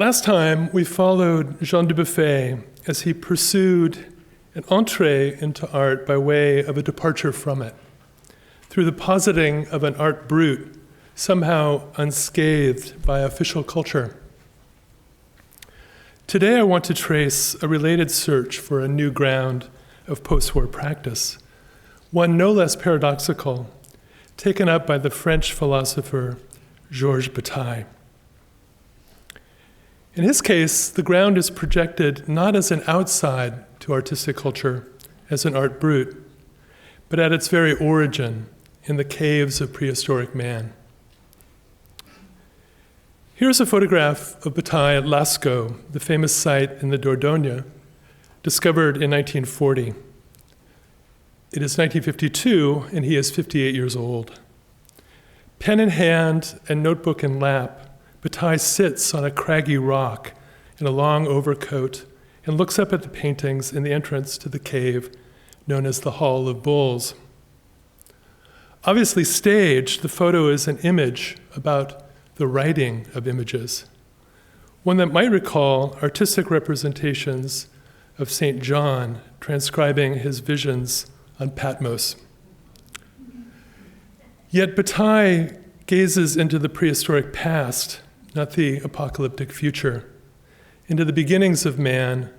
Last time, we followed Jean Dubuffet as he pursued an entree into art by way of a departure from it, through the positing of an art brut, somehow unscathed by official culture. Today, I want to trace a related search for a new ground of post-war practice, one no less paradoxical, taken up by the French philosopher Georges Bataille. In his case, the ground is projected not as an outside to artistic culture, as an art brut, but at its very origin, in the caves of prehistoric man. Here's a photograph of Bataille at Lascaux, the famous site in the Dordogne, discovered in 1940. It is 1952, and he is 58 years old. Pen in hand and notebook in lap, Bataille sits on a craggy rock in a long overcoat and looks up at the paintings in the entrance to the cave known as the Hall of Bulls. Obviously staged, the photo is an image about the writing of images, one that might recall artistic representations of St. John transcribing his visions on Patmos. Yet Bataille gazes into the prehistoric past, not the apocalyptic future, into the beginnings of man,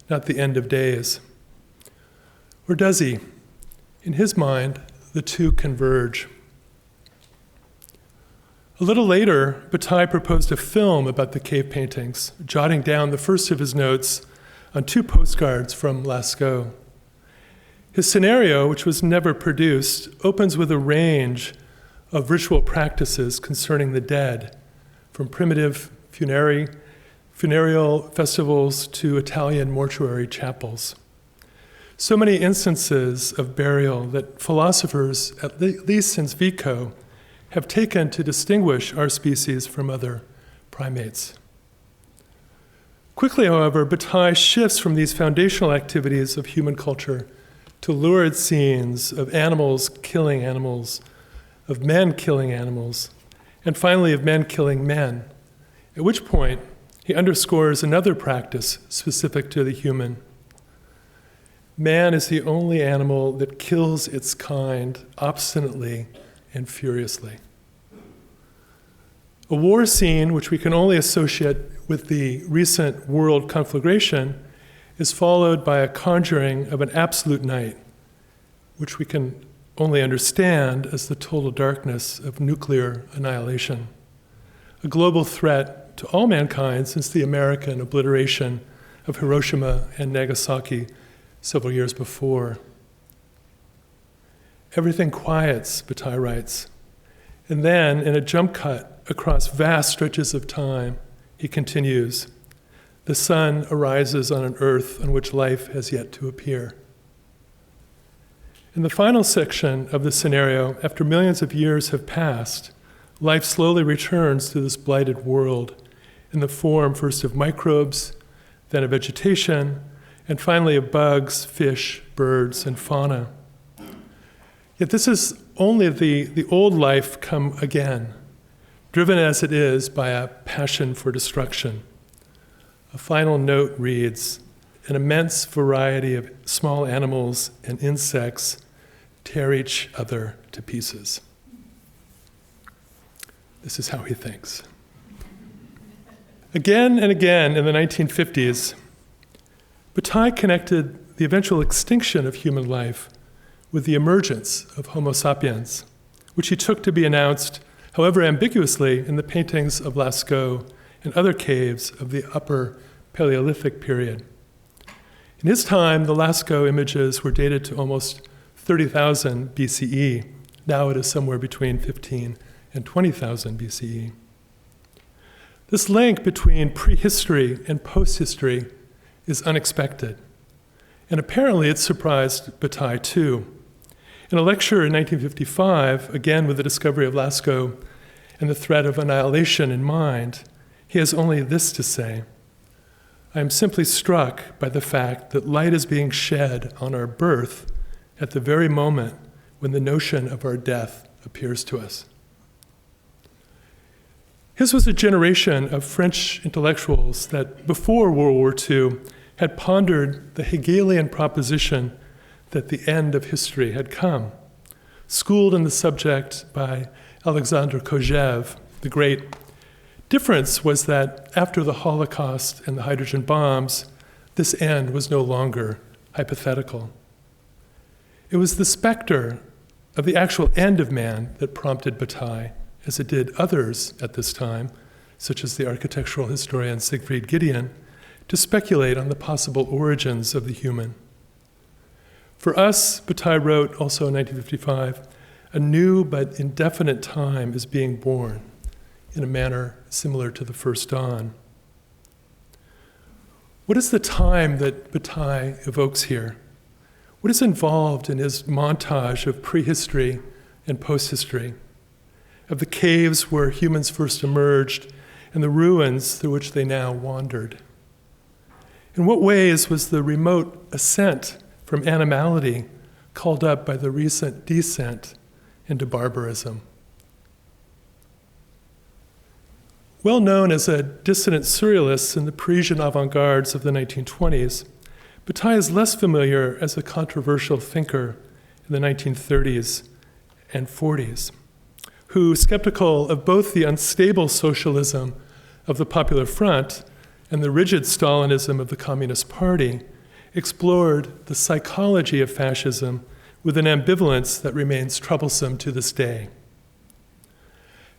not the end of days. Or does he? In his mind, the two converge. A little later, Bataille proposed a film about the cave paintings, jotting down the first of his notes on 2 postcards from Lascaux. His scenario, which was never produced, opens with a range of ritual practices concerning the dead, from primitive funereal festivals to Italian mortuary chapels. So many instances of burial that philosophers, at least since Vico, have taken to distinguish our species from other primates. Quickly, however, Bataille shifts from these foundational activities of human culture to lurid scenes of animals killing animals, of men killing animals, and finally of men killing men, at which point he underscores another practice specific to the human. Man is the only animal that kills its kind obstinately and furiously. A war scene, which we can only associate with the recent world conflagration, is followed by a conjuring of an absolute night, which we can only understand as the total darkness of nuclear annihilation, a global threat to all mankind since the American obliteration of Hiroshima and Nagasaki several years before. Everything quiets, Bataille writes, and then, in a jump cut across vast stretches of time, he continues, the sun arises on an earth on which life has yet to appear. In the final section of the scenario, after millions of years have passed, life slowly returns to this blighted world in the form first of microbes, then of vegetation, and finally of bugs, fish, birds, and fauna. Yet this is only the old life come again, driven as it is by a passion for destruction. A final note reads, an immense variety of small animals and insects tear each other to pieces. This is how he thinks. Again and again in the 1950s, Bataille connected the eventual extinction of human life with the emergence of Homo sapiens, which he took to be announced, however ambiguously, in the paintings of Lascaux and other caves of the Upper Paleolithic period. In his time, the Lascaux images were dated to almost 30,000 BCE. Now it is somewhere between 15 and 20,000 BCE. This link between prehistory and post-history is unexpected, and apparently it surprised Bataille too. In a lecture in 1955, again with the discovery of Lascaux and the threat of annihilation in mind, he has only this to say, I am simply struck by the fact that light is being shed on our birth at the very moment when the notion of our death appears to us. His was a generation of French intellectuals that before World War II had pondered the Hegelian proposition that the end of history had come. Schooled in the subject by Alexandre Kojève, the great difference was that after the Holocaust and the hydrogen bombs, this end was no longer hypothetical. It was the specter of the actual end of man that prompted Bataille, as it did others at this time, such as the architectural historian Siegfried Giedion, to speculate on the possible origins of the human. For us, Bataille wrote, also in 1955, a new but indefinite time is being born, in a manner similar to the first dawn. What is the time that Bataille evokes here? What is involved in his montage of prehistory and posthistory, of the caves where humans first emerged and the ruins through which they now wandered? In what ways was the remote ascent from animality called up by the recent descent into barbarism? Well known as a dissident surrealist in the Parisian avant-gardes of the 1920s, Bataille is less familiar as a controversial thinker in the 1930s and 40s, who, skeptical of both the unstable socialism of the Popular Front and the rigid Stalinism of the Communist Party, explored the psychology of fascism with an ambivalence that remains troublesome to this day.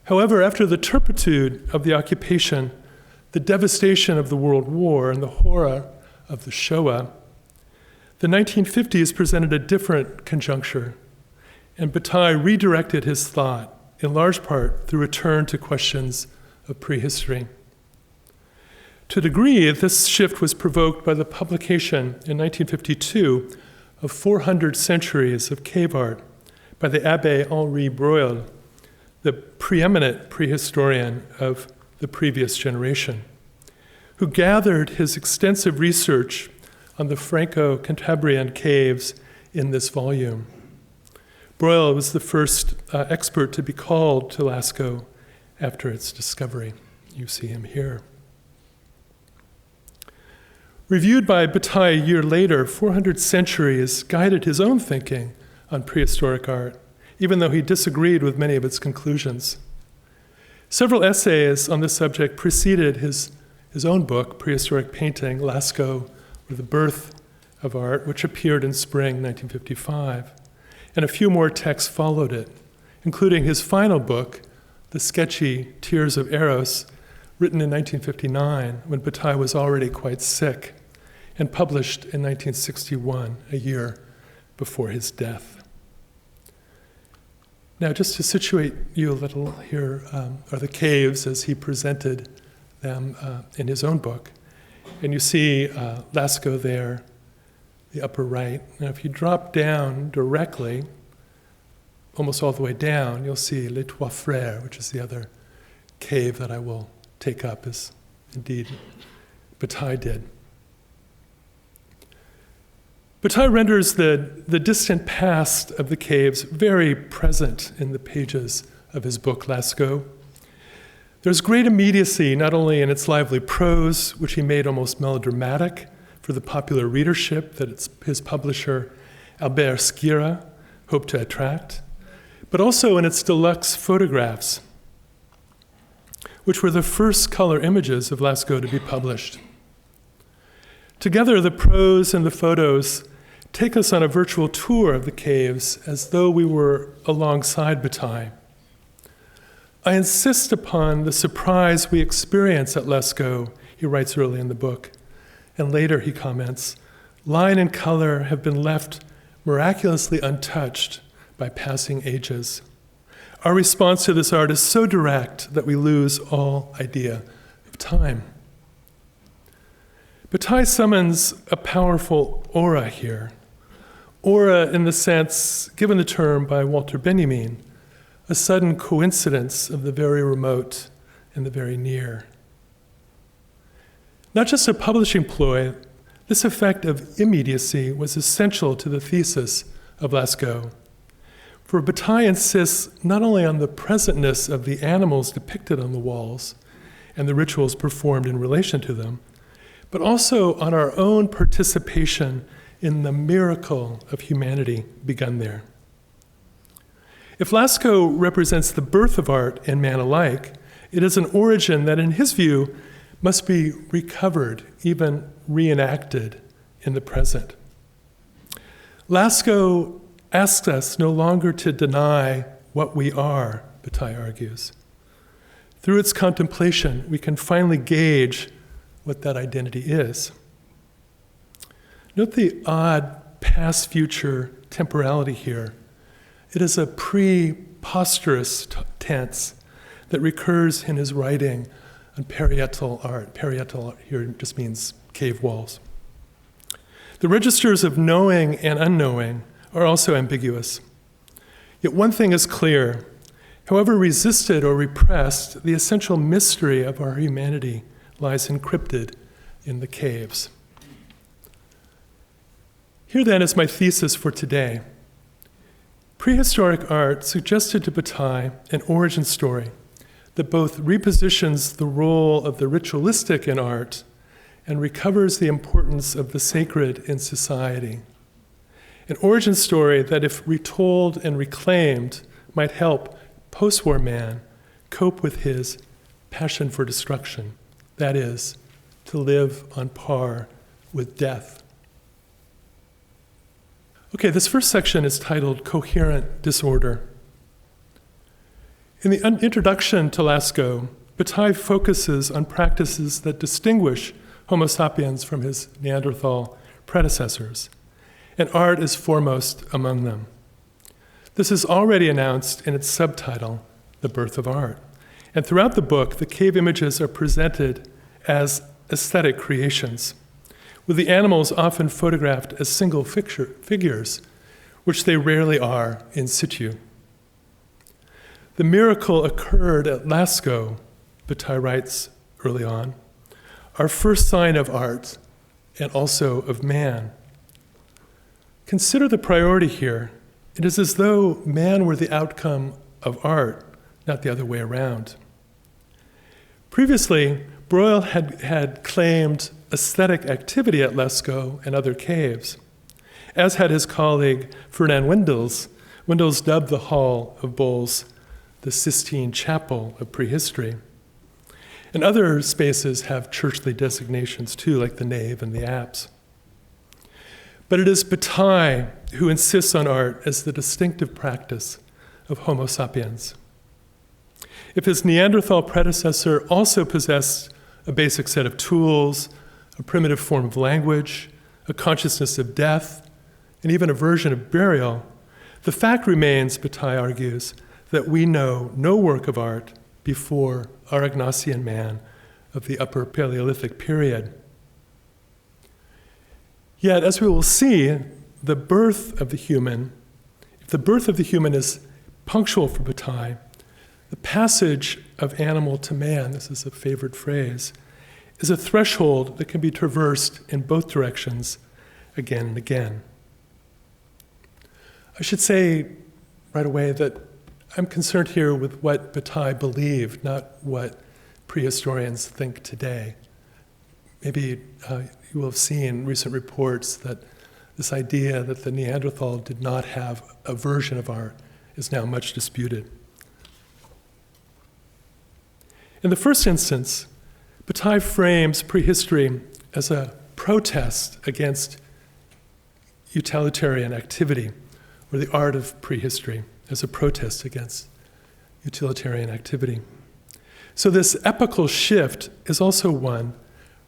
However, after the turpitude of the occupation, the devastation of the World War, and the horror of the Shoah, the 1950s presented a different conjuncture, and Bataille redirected his thought, in large part through a turn to questions of prehistory. To a degree, this shift was provoked by the publication in 1952 of 400 centuries of cave art by the Abbé Henri Breuil, the preeminent prehistorian of the previous generation, who gathered his extensive research on the Franco-Cantabrian caves in this volume. Breuil was the first expert to be called to Lascaux after its discovery. You see him here. Reviewed by Bataille a year later, 400 Centuries guided his own thinking on prehistoric art, even though he disagreed with many of its conclusions. Several essays on this subject preceded his own book, Prehistoric Painting, Lascaux, or the Birth of Art, which appeared in spring 1955. And a few more texts followed it, including his final book, the sketchy Tears of Eros, written in 1959, when Bataille was already quite sick, and published in 1961, a year before his death. Now, just to situate you a little, here are the caves as he presented them in his own book. And you see Lascaux there, the upper right. And if you drop down directly, almost all the way down, you'll see Les Trois Frères, which is the other cave that I will take up, as indeed Bataille did. Bataille renders the distant past of the caves very present in the pages of his book, Lascaux. There's great immediacy, not only in its lively prose, which he made almost melodramatic for the popular readership that his publisher, Albert Schira, hoped to attract, but also in its deluxe photographs, which were the first color images of Lascaux to be published. Together, the prose and the photos take us on a virtual tour of the caves as though we were alongside Bataille. I insist upon the surprise we experience at Lascaux, he writes early in the book, and later he comments, line and color have been left miraculously untouched by passing ages. Our response to this art is so direct that we lose all idea of time. Bataille summons a powerful aura here. Aura in the sense, given the term by Walter Benjamin, a sudden coincidence of the very remote and the very near. Not just a publishing ploy, this effect of immediacy was essential to the thesis of Lascaux. For Bataille insists not only on the presentness of the animals depicted on the walls and the rituals performed in relation to them, but also on our own participation in the miracle of humanity begun there. If Lascaux represents the birth of art and man alike, it is an origin that, in his view, must be recovered, even reenacted in the present. Lascaux asks us no longer to deny what we are, Bataille argues. Through its contemplation, we can finally gauge what that identity is. Note the odd past-future temporality here. It is a preposterous tense that recurs in his writing on parietal art. Parietal art here just means cave walls. The registers of knowing and unknowing are also ambiguous. Yet one thing is clear. However resisted or repressed, the essential mystery of our humanity lies encrypted in the caves. Here then is my thesis for today. Prehistoric art suggested to Bataille an origin story that both repositions the role of the ritualistic in art and recovers the importance of the sacred in society. An origin story that, if retold and reclaimed, might help post-war man cope with his passion for destruction, that is, to live on par with death. Okay, this first section is titled Coherent Disorder. In the introduction to Lascaux, Bataille focuses on practices that distinguish Homo sapiens from his Neanderthal predecessors, and art is foremost among them. This is already announced in its subtitle, The Birth of Art. And throughout the book, the cave images are presented as aesthetic creations, with the animals often photographed as single figures, which they rarely are in situ. The miracle occurred at Lascaux, Bataille writes early on, our first sign of art and also of man. Consider the priority here. It is as though man were the outcome of art, not the other way around. Previously, Breuil had claimed aesthetic activity at Lascaux and other caves, as had his colleague Fernand Windels. Windels dubbed the Hall of Bowls the Sistine Chapel of prehistory. And other spaces have churchly designations too, like the nave and the apse. But it is Bataille who insists on art as the distinctive practice of Homo sapiens. If his Neanderthal predecessor also possessed a basic set of tools, a primitive form of language, a consciousness of death, and even a version of burial, the fact remains, Bataille argues, that we know no work of art before Aurignacian man of the Upper Paleolithic period. Yet, as we will see, the birth of the human, if the birth of the human is punctual for Bataille, the passage of animal to man, this is a favorite phrase, is a threshold that can be traversed in both directions again and again. I should say right away that I'm concerned here with what Bataille believed, not what prehistorians think today. Maybe you will have seen recent reports that this idea that the Neanderthal did not have a version of art is now much disputed. In the first instance, Bataille frames prehistory as a protest against utilitarian activity, or the art of prehistory as a protest against utilitarian activity. So this epochal shift is also one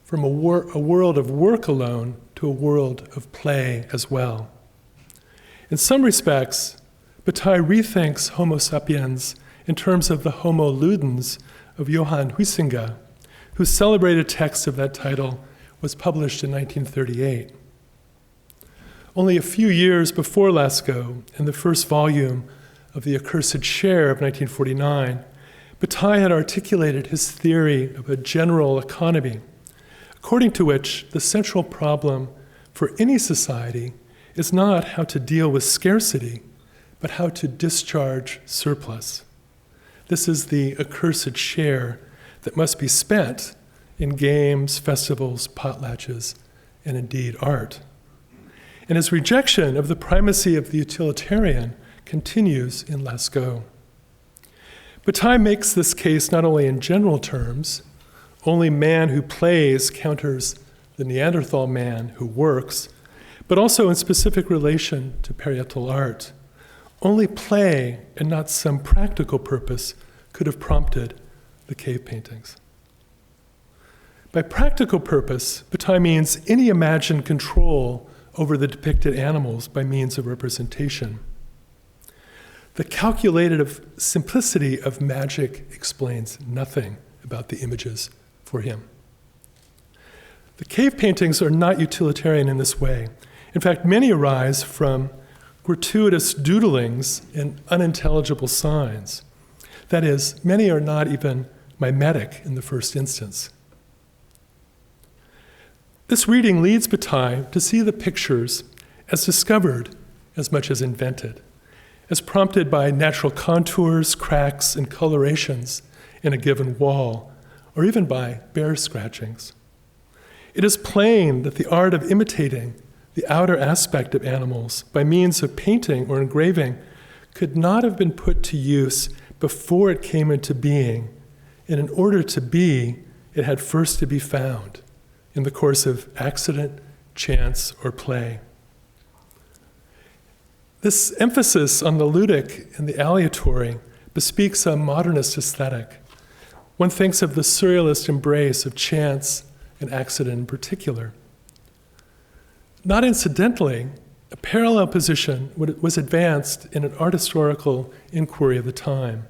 from a world of work alone to a world of play as well. In some respects, Bataille rethinks Homo sapiens in terms of the Homo ludens of Johann Huizinga, whose celebrated text of that title was published in 1938. Only a few years before Lascaux, in the first volume of The Accursed Share of 1949, Bataille had articulated his theory of a general economy, according to which the central problem for any society is not how to deal with scarcity, but how to discharge surplus. This is the accursed share that must be spent in games, festivals, potlatches, and indeed art. And his rejection of the primacy of the utilitarian continues in Lascaux. Bataille makes this case not only in general terms, only man who plays counters the Neanderthal man who works, but also in specific relation to parietal art. Only play and not some practical purpose could have prompted the cave paintings. By practical purpose, Bataille means any imagined control over the depicted animals by means of representation. The calculated simplicity of magic explains nothing about the images for him. The cave paintings are not utilitarian in this way. In fact, many arise from gratuitous doodlings and unintelligible signs. That is, many are not even mimetic in the first instance. This reading leads Bataille to see the pictures as discovered as much as invented, as prompted by natural contours, cracks, and colorations in a given wall, or even by bear scratchings. It is plain that the art of imitating the outer aspect of animals by means of painting or engraving could not have been put to use before it came into being, and in order to be, it had first to be found in the course of accident, chance, or play. This emphasis on the ludic and the aleatory bespeaks a modernist aesthetic. One thinks of the surrealist embrace of chance and accident in particular. Not incidentally, a parallel position was advanced in an art historical inquiry of the time.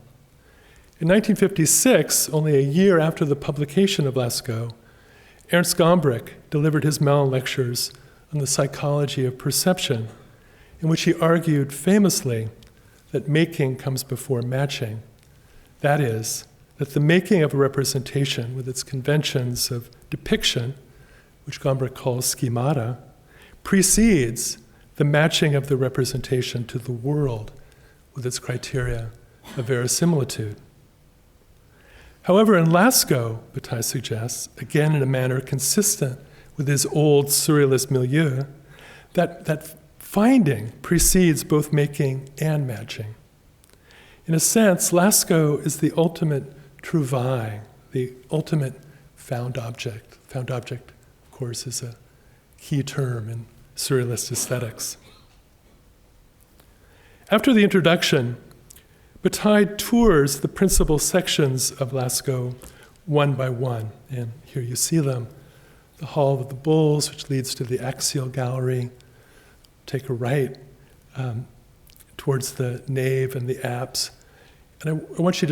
In 1956, only a year after the publication of Lascaux, Ernst Gombrich delivered his Mellon lectures on the psychology of perception, in which he argued famously that making comes before matching. That is, that the making of a representation with its conventions of depiction, which Gombrich calls schemata, precedes the matching of the representation to the world with its criteria of verisimilitude. However, in Lascaux, Bataille suggests, again in a manner consistent with his old surrealist milieu, that finding precedes both making and matching. In a sense, Lascaux is the ultimate trouvaille, the ultimate found object. Found object, of course, is a key term in surrealist aesthetics. After the introduction, Bataille tours the principal sections of Lascaux one by one, and here you see them. The Hall of the Bulls, which leads to the axial gallery. Take a right towards the nave and the apse. And I want you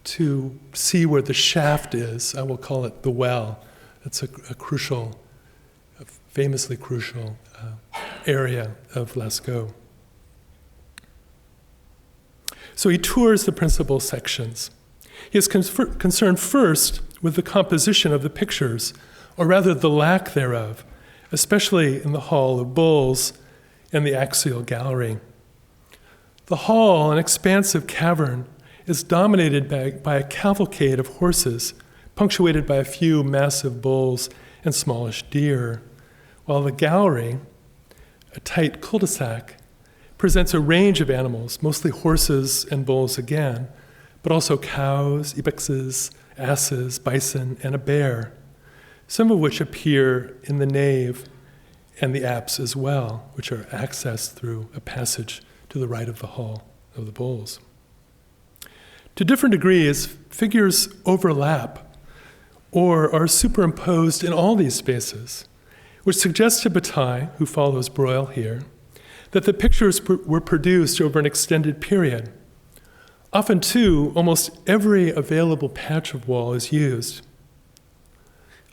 to see where the shaft is. I will call it the well. That's a famously crucial area of Lascaux. So he tours the principal sections. He is concerned first with the composition of the pictures, or rather the lack thereof, especially in the Hall of Bulls and the axial gallery. The hall, an expansive cavern, is dominated by a cavalcade of horses, punctuated by a few massive bulls and smallish deer, while the gallery, a tight cul-de-sac, presents a range of animals, mostly horses and bulls again, but also cows, ibexes, asses, bison, and a bear, some of which appear in the nave and the apse as well, which are accessed through a passage to the right of the Hall of the Bulls. To different degrees, figures overlap or are superimposed in all these spaces, which suggests to Bataille, who follows Breuil here, that the pictures were produced over an extended period. Often, too, almost every available patch of wall is used.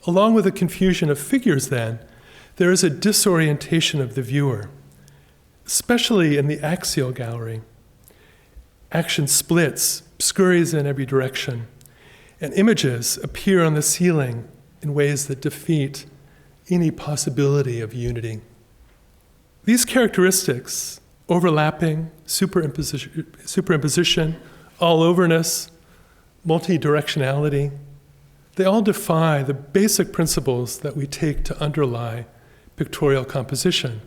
Along with the confusion of figures, then, there is a disorientation of the viewer, especially in the axial gallery. Action splits, scurries in every direction, and images appear on the ceiling in ways that defeat any possibility of unity. These characteristics overlapping, superimposition, all-overness, multi-directionality, they all defy the basic principles that we take to underlie pictorial composition,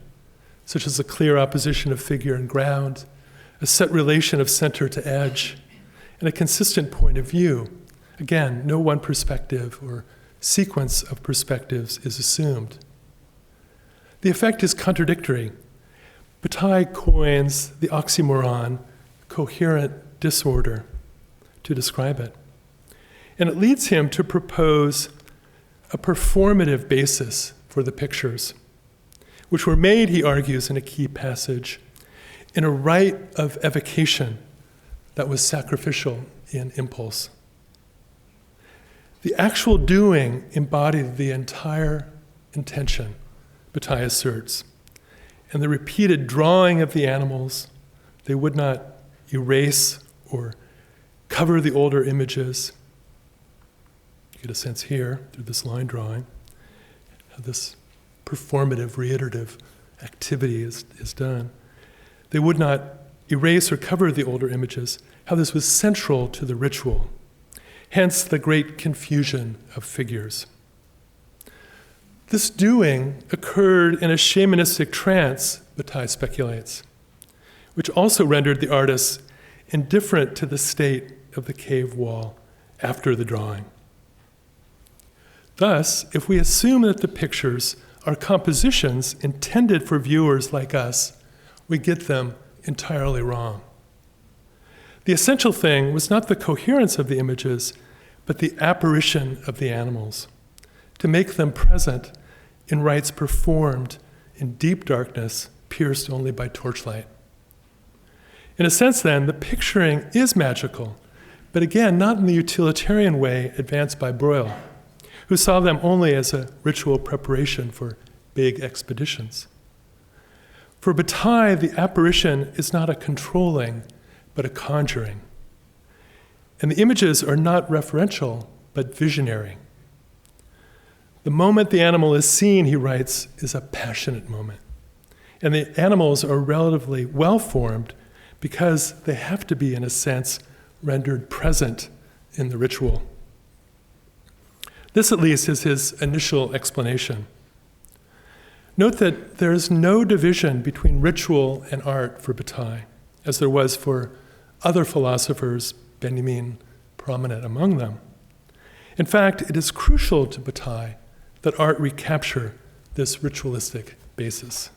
such as a clear opposition of figure and ground, a set relation of center to edge, and a consistent point of view. Again, no one perspective or sequence of perspectives is assumed. The effect is contradictory. Bataille coins the oxymoron coherent disorder to describe it. And it leads him to propose a performative basis for the pictures, which were made, he argues in a key passage, in a rite of evocation that was sacrificial in impulse. The actual doing embodied the entire intention, Bataille asserts, and the repeated drawing of the animals. They would not erase or cover the older images. You get a sense here, through this line drawing, how this performative, reiterative activity is done. They would not erase or cover the older images, how this was central to the ritual. Hence the great confusion of figures. This doing occurred in a shamanistic trance, Bataille speculates, which also rendered the artists indifferent to the state of the cave wall after the drawing. Thus, if we assume that the pictures are compositions intended for viewers like us, we get them entirely wrong. The essential thing was not the coherence of the images, but the apparition of the animals, to make them present in rites performed in deep darkness, pierced only by torchlight. In a sense, then, the picturing is magical, but again, not in the utilitarian way advanced by Breuil, who saw them only as a ritual preparation for big expeditions. For Bataille, the apparition is not a controlling, but a conjuring. And the images are not referential, but visionary. The moment the animal is seen, he writes, is a passionate moment. And the animals are relatively well-formed because they have to be, in a sense, rendered present in the ritual. This, at least, is his initial explanation. Note that there is no division between ritual and art for Bataille, as there was for other philosophers, Benjamin prominent among them. In fact, it is crucial to Bataille that art recapture this ritualistic basis.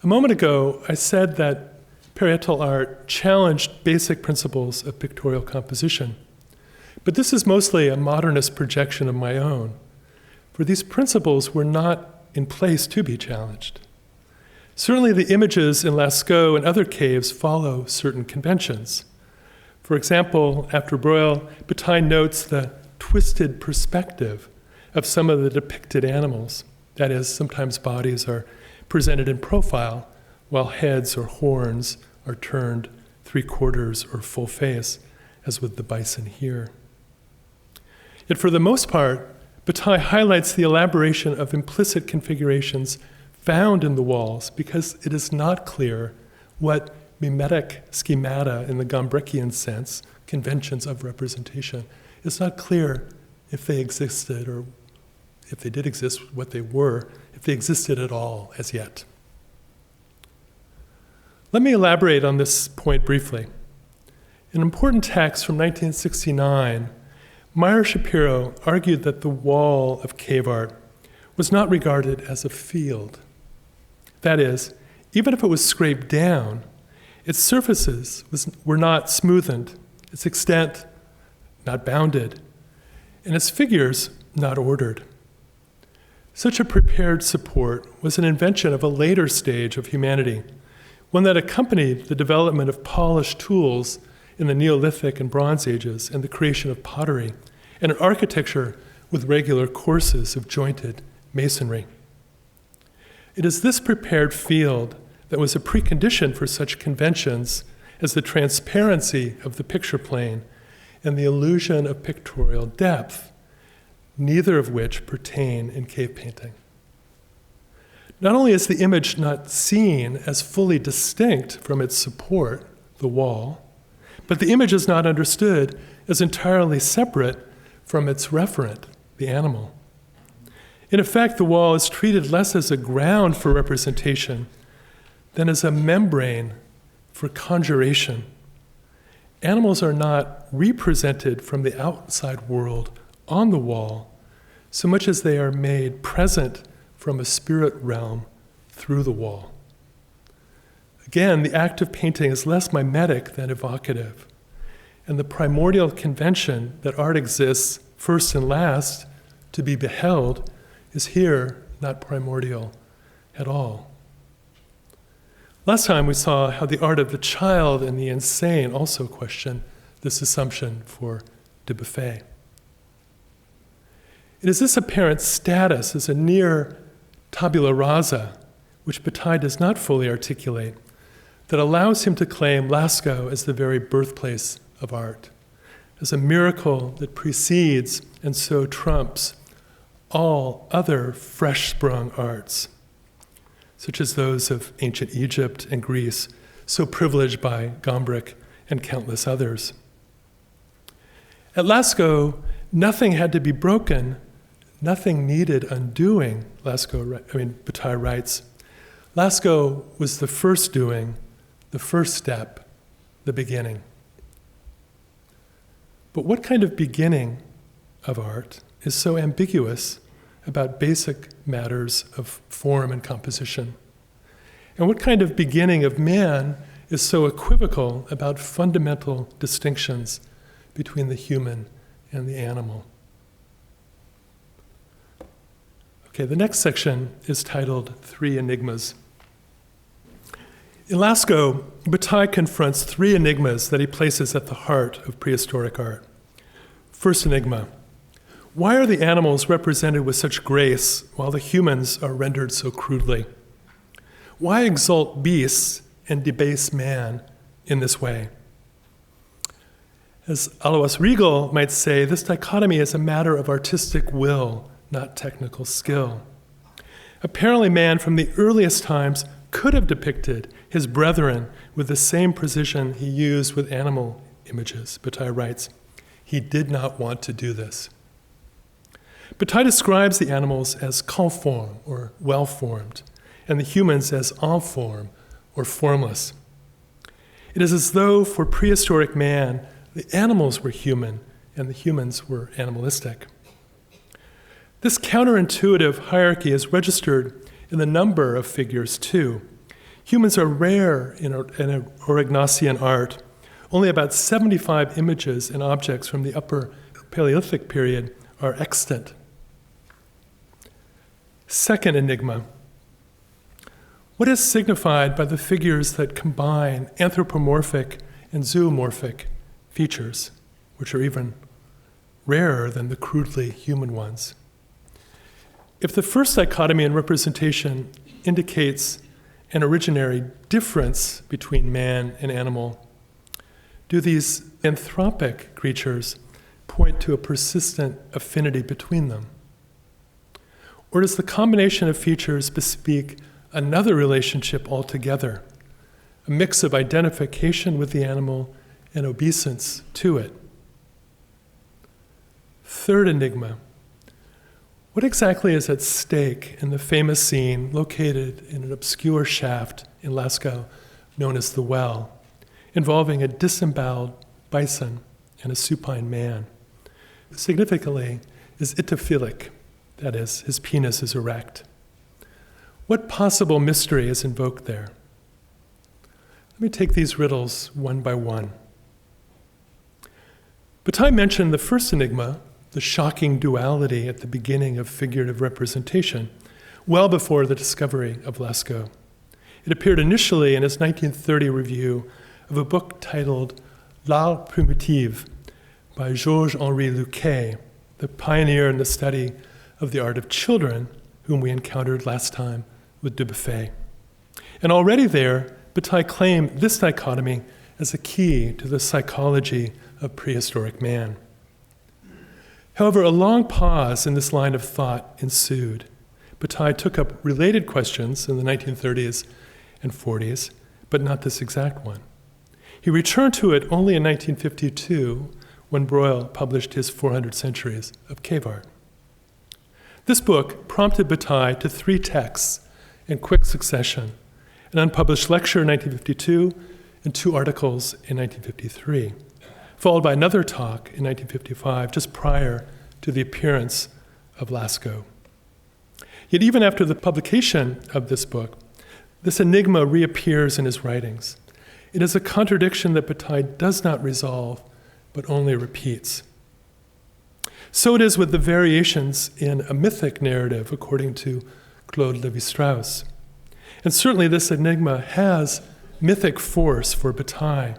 A moment ago, I said that parietal art challenged basic principles of pictorial composition, but this is mostly a modernist projection of my own, for these principles were not in place to be challenged. Certainly the images in Lascaux and other caves follow certain conventions. For example, after Breuil, Bataille notes the twisted perspective of some of the depicted animals. That is, sometimes bodies are presented in profile, while heads or horns are turned 3/4 or full face, as with the bison here. Yet for the most part, Bataille highlights the elaboration of implicit configurations found in the walls because it is not clear what mimetic schemata in the Gombrickian sense, conventions of representation, it's not clear if they existed or if they did exist, what they were, if they existed at all as yet. Let me elaborate on this point briefly. In an important text from 1969, Meyer Shapiro argued that the wall of cave art was not regarded as a field. That is, even if it was scraped down, its surfaces were not smoothened, its extent not bounded, and its figures not ordered. Such a prepared support was an invention of a later stage of humanity, one that accompanied the development of polished tools in the Neolithic and Bronze Ages and the creation of pottery, and an architecture with regular courses of jointed masonry. It is this prepared field that was a precondition for such conventions as the transparency of the picture plane and the illusion of pictorial depth, neither of which pertain in cave painting. Not only is the image not seen as fully distinct from its support, the wall, but the image is not understood as entirely separate from its referent, the animal. In effect, the wall is treated less as a ground for representation than as a membrane for conjuration. Animals are not represented from the outside world on the wall so much as they are made present from a spirit realm through the wall. Again, the act of painting is less mimetic than evocative, and the primordial convention that art exists first and last to be beheld is here not primordial at all. Last time we saw how the art of the child and the insane also question this assumption for Dubuffet. It is this apparent status as a near tabula rasa, which Bataille does not fully articulate, that allows him to claim Lascaux as the very birthplace of art, as a miracle that precedes and so trumps all other fresh-sprung arts, such as those of ancient Egypt and Greece, so privileged by Gombrich and countless others. At Lascaux, nothing had to be broken, nothing needed undoing, Bataille writes. Lascaux was the first doing, the first step, the beginning. But what kind of beginning of art is so ambiguous about basic matters of form and composition? And what kind of beginning of man is so equivocal about fundamental distinctions between the human and the animal? Okay, the next section is titled Three Enigmas. In Lascaux, Bataille confronts three enigmas that he places at the heart of prehistoric art. First enigma: why are the animals represented with such grace while the humans are rendered so crudely? Why exalt beasts and debase man in this way? As Alois Riegel might say, this dichotomy is a matter of artistic will, not technical skill. Apparently, man from the earliest times could have depicted his brethren with the same precision he used with animal images. Bataille writes, he did not want to do this. Bataille describes the animals as conforme, or well-formed, and the humans as informe, or formless. It is as though for prehistoric man, the animals were human and the humans were animalistic. This counterintuitive hierarchy is registered in the number of figures, too. Humans are rare in Aurignacian art. Only about 75 images and objects from the Upper Paleolithic period are extant. Second enigma: what is signified by the figures that combine anthropomorphic and zoomorphic features, which are even rarer than the crudely human ones? If the first dichotomy in representation indicates an originary difference between man and animal, do these anthropic creatures point to a persistent affinity between them? Or does the combination of features bespeak another relationship altogether, a mix of identification with the animal and obeisance to it? Third enigma: what exactly is at stake in the famous scene located in an obscure shaft in Lascaux known as the Well, involving a disemboweled bison and a supine man? Significantly, is itophilic, that is, his penis is erect. What possible mystery is invoked there? Let me take these riddles one by one. Bataille mentioned the first enigma, the shocking duality at the beginning of figurative representation, well before the discovery of Lascaux. It appeared initially in his 1930 review of a book titled L'Art Primitif by Georges-Henri Luquet, the pioneer in the study of the art of children, whom we encountered last time with Dubuffet. And already there, Bataille claimed this dichotomy as a key to the psychology of prehistoric man. However, a long pause in this line of thought ensued. Bataille took up related questions in the 1930s and 40s, but not this exact one. He returned to it only in 1952 when Breuil published his 400 Centuries of Cave Art. This book prompted Bataille to 3 texts in quick succession, an unpublished lecture in 1952 and 2 articles in 1953, followed by another talk in 1955, just prior to the appearance of Lascaux. Yet even after the publication of this book, this enigma reappears in his writings. It is a contradiction that Bataille does not resolve, but only repeats. So it is with the variations in a mythic narrative, according to Claude Lévi-Strauss. And certainly this enigma has mythic force for Bataille.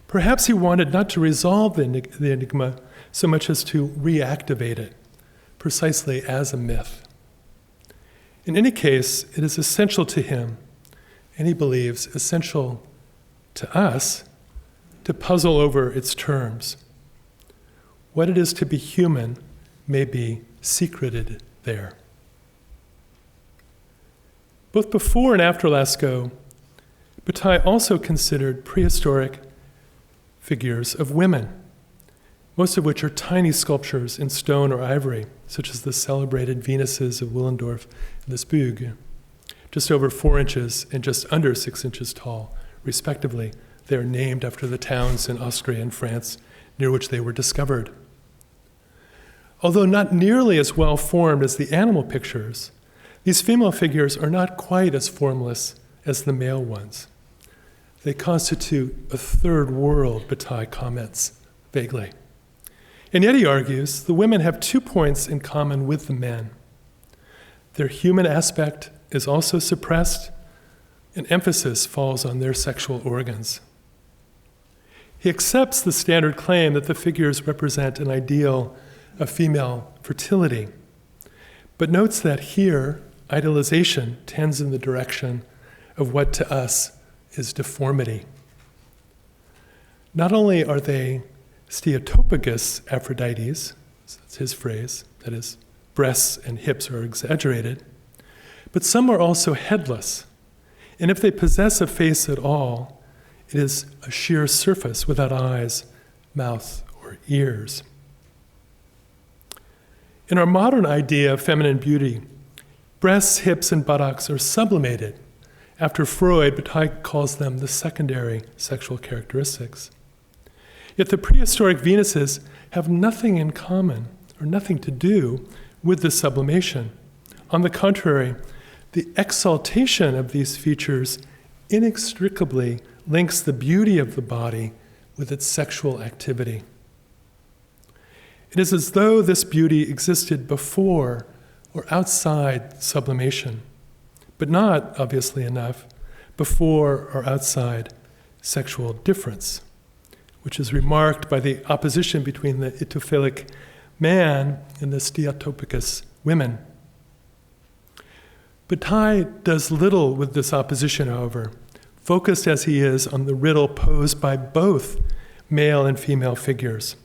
Perhaps he wanted not to resolve the enigma so much as to reactivate it, precisely as a myth. In any case, it is essential to him, and he believes essential to us, to puzzle over its terms. What it is to be human may be secreted there. Both before and after Lascaux, Bataille also considered prehistoric figures of women, most of which are tiny sculptures in stone or ivory, such as the celebrated Venuses of Willendorf and Lespugue, just over 4 inches and just under 6 inches tall, respectively. They are named after the towns in Austria and France near which they were discovered. Although not nearly as well formed as the animal pictures, these female figures are not quite as formless as the male ones. They constitute a third world, Bataille comments vaguely. And yet, he argues, the women have 2 points in common with the men. Their human aspect is also suppressed, and emphasis falls on their sexual organs. He accepts the standard claim that the figures represent an ideal of female fertility, but notes that here, idealization tends in the direction of what to us is deformity. Not only are they steatopagous Aphrodites, that's his phrase, that is, breasts and hips are exaggerated, but some are also headless, and if they possess a face at all, it is a sheer surface without eyes, mouth, or ears. In our modern idea of feminine beauty, breasts, hips, and buttocks are sublimated. After Freud, Bataille calls them the secondary sexual characteristics. Yet the prehistoric Venuses have nothing in common, or nothing to do, with the sublimation. On the contrary, the exaltation of these features inextricably links the beauty of the body with its sexual activity. It is as though this beauty existed before or outside sublimation, but not, obviously enough, before or outside sexual difference, which is remarked by the opposition between the itophilic man and the steatopagous women. Bataille does little with this opposition, however, focused as he is on the riddle posed by both male and female figures.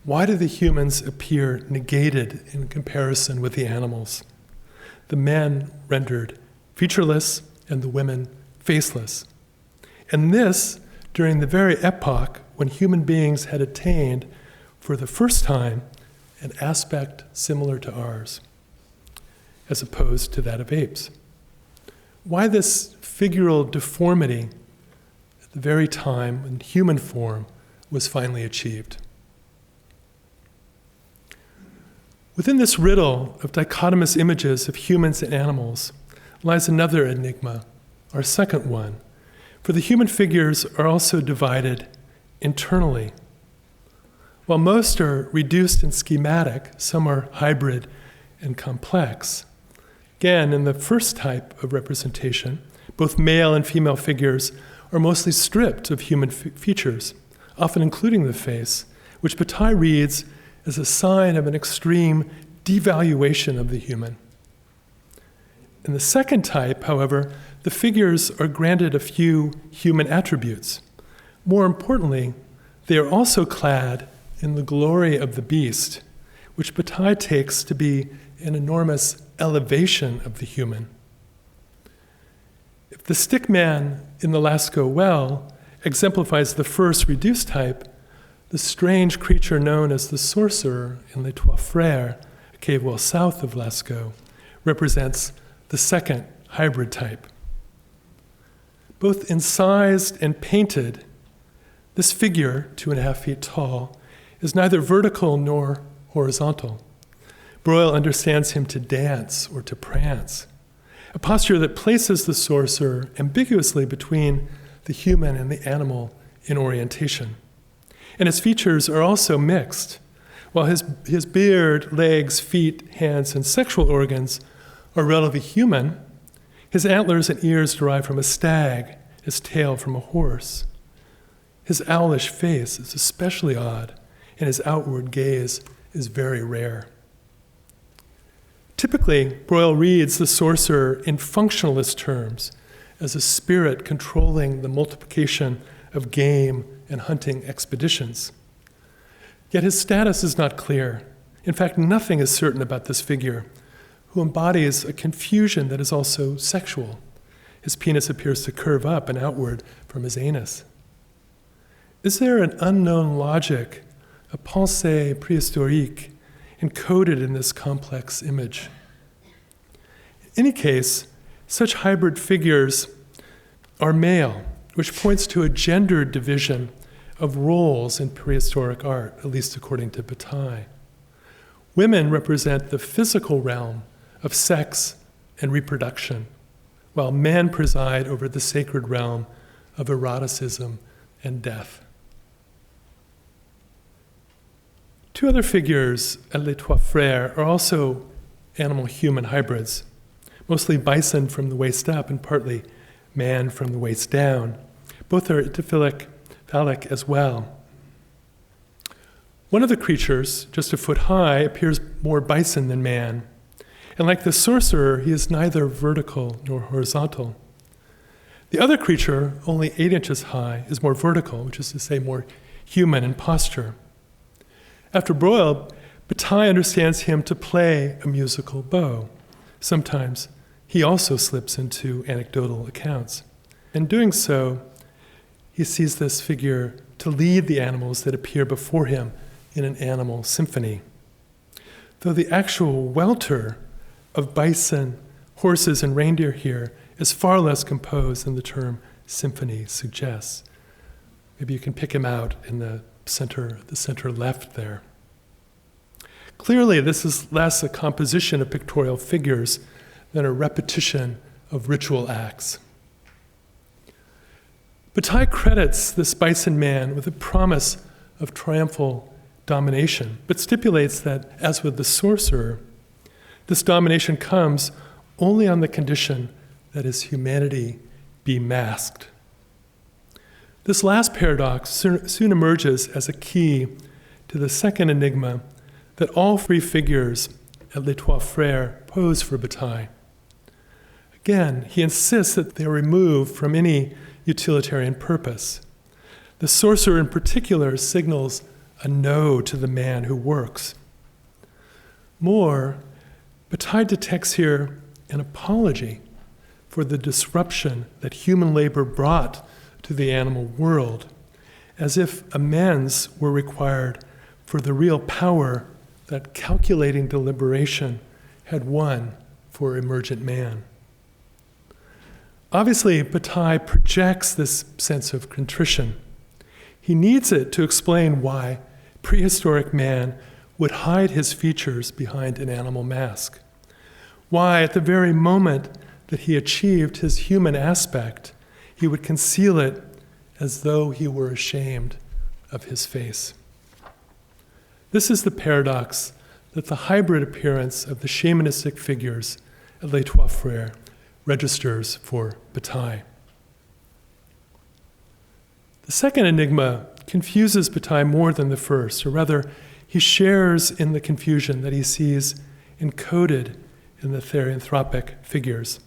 Why do the humans appear negated in comparison with the animals? The men rendered featureless and the women faceless. And this during the very epoch when human beings had attained, for the first time, an aspect similar to ours, as opposed to that of apes. Why this figural deformity at the very time when human form was finally achieved? Within this riddle of dichotomous images of humans and animals lies another enigma, our second one, for the human figures are also divided internally. While most are reduced and schematic, some are hybrid and complex. Again, in the first type of representation, both male and female figures are mostly stripped of human features, often including the face, which Bataille reads as a sign of an extreme devaluation of the human. In the second type, however, the figures are granted a few human attributes. More importantly, they are also clad in the glory of the beast, which Bataille takes to be an enormous elevation of the human. If the stick man in the Lascaux well exemplifies the first reduced type, the strange creature known as the Sorcerer in Les Trois Frères, a cave well south of Lascaux, represents the second hybrid type. Both incised and painted, this figure, 2.5 feet tall, is neither vertical nor horizontal. Breuil understands him to dance or to prance, a posture that places the sorcerer ambiguously between the human and the animal in orientation. And his features are also mixed. While his beard, legs, feet, hands, and sexual organs are relatively human, his antlers and ears derive from a stag, his tail from a horse. His owlish face is especially odd, and his outward gaze is very rare. Typically, Breuil reads the sorcerer in functionalist terms, as a spirit controlling the multiplication of game and hunting expeditions. Yet his status is not clear. In fact, nothing is certain about this figure, who embodies a confusion that is also sexual. His penis appears to curve up and outward from his anus. Is there an unknown logic, a pensée préhistorique, encoded in this complex image? In any case, such hybrid figures are male, which points to a gendered division of roles in prehistoric art, at least according to Bataille. Women represent the physical realm of sex and reproduction, while men preside over the sacred realm of eroticism and death. Two other figures at Les Trois Frères are also animal-human hybrids, mostly bison from the waist up and partly man from the waist down. Both are phallic as well. One of the creatures, just a foot high, appears more bison than man. And like the sorcerer, he is neither vertical nor horizontal. The other creature, only 8 inches high, is more vertical, which is to say more human in posture. After Breuil, Bataille understands him to play a musical bow. Sometimes he also slips into anecdotal accounts. In doing so, he sees this figure to lead the animals that appear before him in an animal symphony. Though the actual welter of bison, horses, and reindeer here is far less composed than the term symphony suggests. Maybe you can pick him out in the center left there. Clearly, this is less a composition of pictorial figures than a repetition of ritual acts. Bataille credits this bison man with a promise of triumphal domination, but stipulates that, as with the sorcerer, this domination comes only on the condition that his humanity be masked. This last paradox soon emerges as a key to the second enigma that all 3 figures at Les Trois Frères pose for Bataille. Again, he insists that they are removed from any utilitarian purpose. The sorcerer in particular signals a no to the man who works. More, Bataille detects here an apology for the disruption that human labor brought to the animal world, as if amends were required for the real power that calculating deliberation had won for emergent man. Obviously, Bataille projects this sense of contrition. He needs it to explain why prehistoric man would hide his features behind an animal mask. Why, at the very moment that he achieved his human aspect, he would conceal it as though he were ashamed of his face. This is the paradox that the hybrid appearance of the shamanistic figures at Les Trois Frères registers for Bataille. The second enigma confuses Bataille more than the first, or rather, he shares in the confusion that he sees encoded in the therianthropic figures,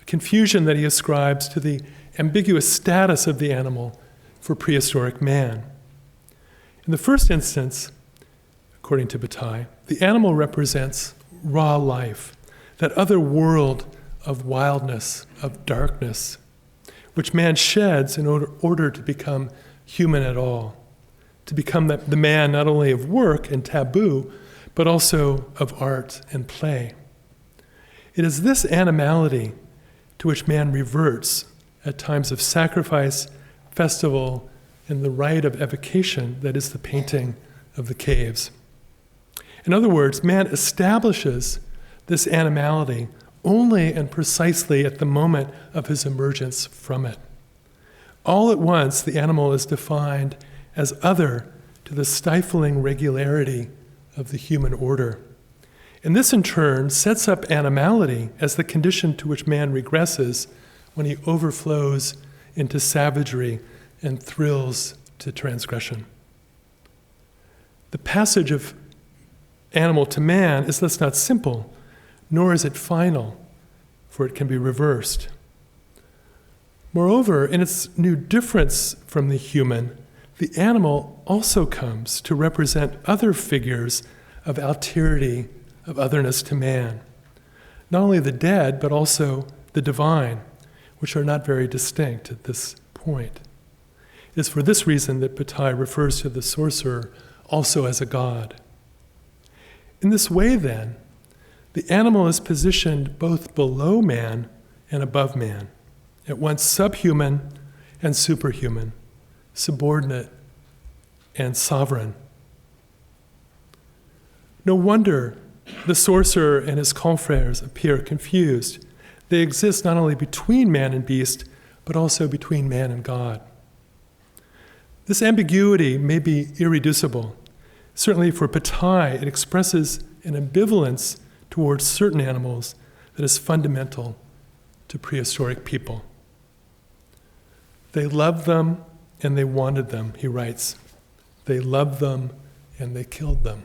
a confusion that he ascribes to the ambiguous status of the animal for prehistoric man. In the first instance, according to Bataille, the animal represents raw life that other world of wildness, of darkness, which man sheds in order to become human at all, to become the man not only of work and taboo, but also of art and play. It is this animality to which man reverts at times of sacrifice, festival, and the rite of evocation that is the painting of the caves. In other words, man establishes this animality only and precisely at the moment of his emergence from it. All at once, the animal is defined as other to the stifling regularity of the human order. And this, in turn, sets up animality as the condition to which man regresses when he overflows into savagery and thrills to transgression. The passage of animal to man is thus not simple, nor is it final, for it can be reversed. Moreover, in its new difference from the human, the animal also comes to represent other figures of alterity, of otherness to man. Not only the dead, but also the divine, which are not very distinct at this point. It is for this reason that Bataille refers to the sorcerer also as a god. In this way, then, the animal is positioned both below man and above man, at once subhuman and superhuman, subordinate and sovereign. No wonder the sorcerer and his confrères appear confused. They exist not only between man and beast, but also between man and God. This ambiguity may be irreducible. Certainly for Bataille, it expresses an ambivalence towards certain animals that is fundamental to prehistoric people. They loved them and they wanted them, he writes. They loved them and they killed them.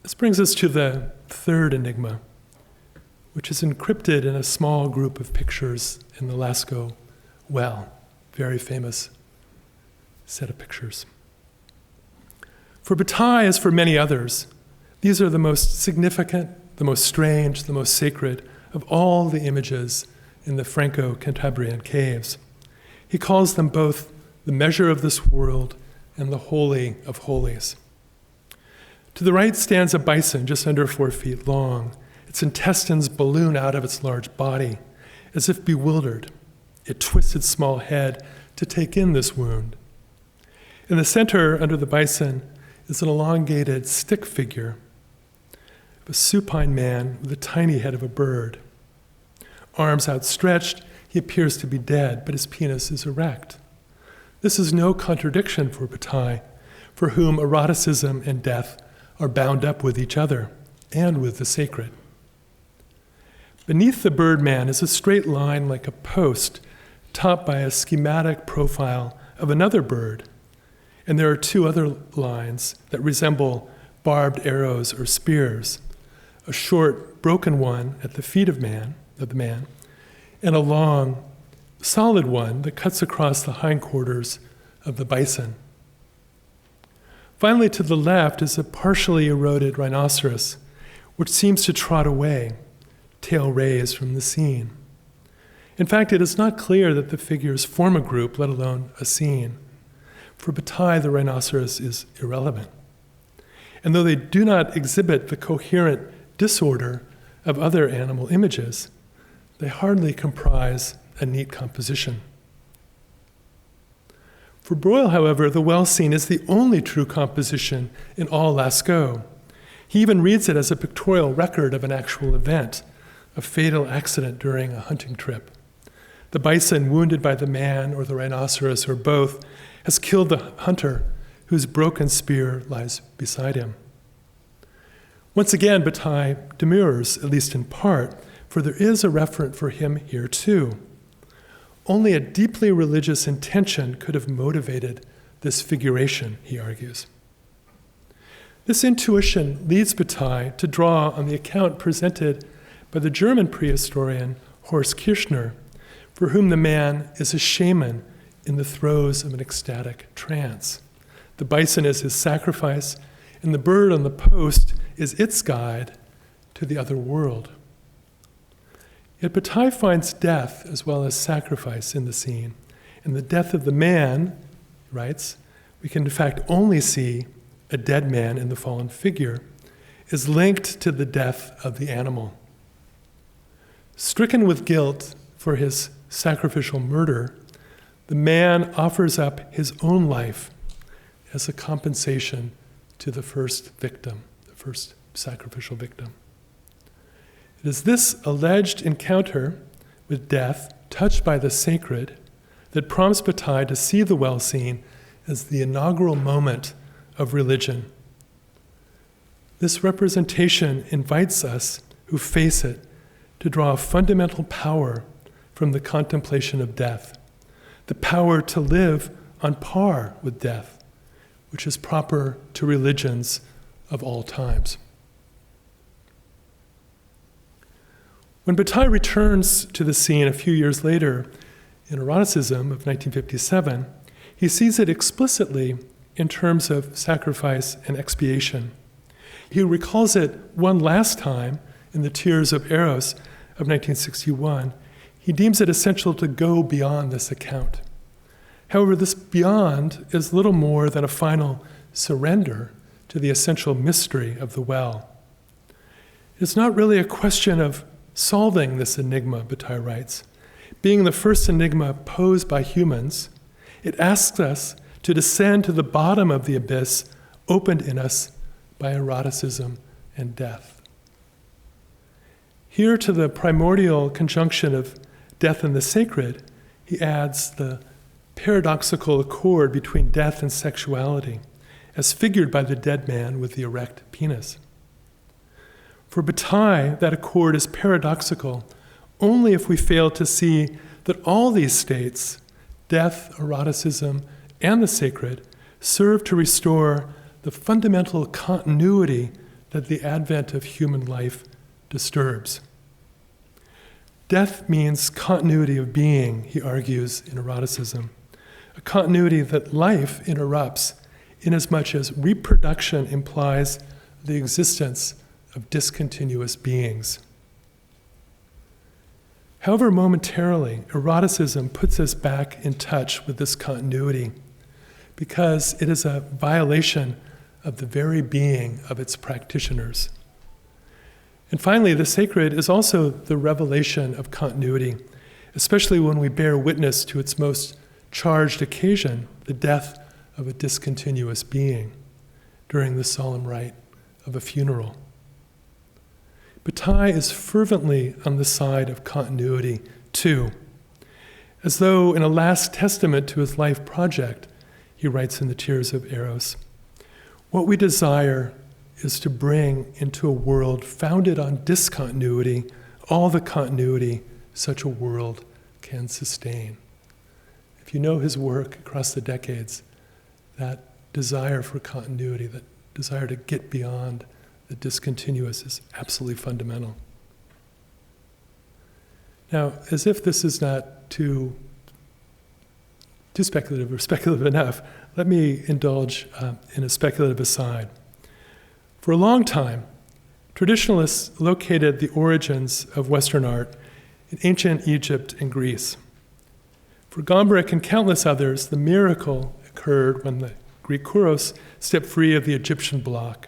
This brings us to the third enigma, which is encrypted in a small group of pictures in the Lascaux well, very famous set of pictures. For Bataille, as for many others, these are the most significant, the most strange, the most sacred of all the images in the Franco-Cantabrian caves. He calls them both the measure of this world and the holy of holies. To the right stands a bison just under 4 feet long. Its intestines balloon out of its large body. As if bewildered, it twists its small head to take in this wound. In the center, under the bison, is an elongated stick figure of a supine man with the tiny head of a bird. Arms outstretched, he appears to be dead, but his penis is erect. This is no contradiction for Bataille, for whom eroticism and death are bound up with each other and with the sacred. Beneath the Birdman is a straight line like a post, topped by a schematic profile of another bird, and there are 2 other lines that resemble barbed arrows or spears, a short, broken one at the feet of the man, and a long, solid one that cuts across the hindquarters of the bison. Finally, to the left is a partially eroded rhinoceros, which seems to trot away, tail raised from the scene. In fact, it is not clear that the figures form a group, let alone a scene. For Bataille, the rhinoceros is irrelevant. And though they do not exhibit the coherent disorder of other animal images, they hardly comprise a neat composition. For Breuil, however, the well scene is the only true composition in all Lascaux. He even reads it as a pictorial record of an actual event, a fatal accident during a hunting trip. The bison, wounded by the man or the rhinoceros or both, has killed the hunter whose broken spear lies beside him. Once again, Bataille demurs, at least in part, for there is a referent for him here too. Only a deeply religious intention could have motivated this figuration, he argues. This intuition leads Bataille to draw on the account presented by the German prehistorian Horst Kirchner, for whom the man is a shaman in the throes of an ecstatic trance. The bison is his sacrifice, and the bird on the post is its guide to the other world. Yet Bataille finds death as well as sacrifice in the scene. In the death of the man, he writes, we can in fact only see a dead man in the fallen figure, is linked to the death of the animal. Stricken with guilt for his sacrificial murder, the man offers up his own life as a compensation to the first victim, the first sacrificial victim. It is this alleged encounter with death, touched by the sacred, that prompts Bataille to see the well scene as the inaugural moment of religion. This representation invites us who face it to draw a fundamental power from the contemplation of death, the power to live on par with death, which is proper to religions of all times. When Bataille returns to the scene a few years later in Eroticism of 1957, he sees it explicitly in terms of sacrifice and expiation. He recalls it one last time in the Tears of Eros of 1961. He deems it essential to go beyond this account. However, this beyond is little more than a final surrender to the essential mystery of the well. It's not really a question of solving this enigma, Bataille writes. Being the first enigma posed by humans, it asks us to descend to the bottom of the abyss opened in us by eroticism and death. Here to the primordial conjunction of death and the sacred, he adds the paradoxical accord between death and sexuality, as figured by the dead man with the erect penis. For Bataille, that accord is paradoxical only if we fail to see that all these states, death, eroticism, and the sacred, serve to restore the fundamental continuity that the advent of human life disturbs. Death means continuity of being, he argues in eroticism, a continuity that life interrupts inasmuch as reproduction implies the existence of discontinuous beings. However, momentarily, eroticism puts us back in touch with this continuity because it is a violation of the very being of its practitioners. And finally, the sacred is also the revelation of continuity, especially when we bear witness to its most charged occasion, the death of a discontinuous being during the solemn rite of a funeral. Bataille is fervently on the side of continuity, too. As though in a last testament to his life project, he writes in the Tears of Eros, what we desire is to bring into a world founded on discontinuity all the continuity such a world can sustain. If you know his work across the decades, that desire for continuity, that desire to get beyond the discontinuous is absolutely fundamental. Now, as if this is not too speculative or speculative enough, let me indulge in a speculative aside. For a long time, traditionalists located the origins of Western art in ancient Egypt and Greece. For Gombrich and countless others, the miracle occurred when the Greek Kouros stepped free of the Egyptian block,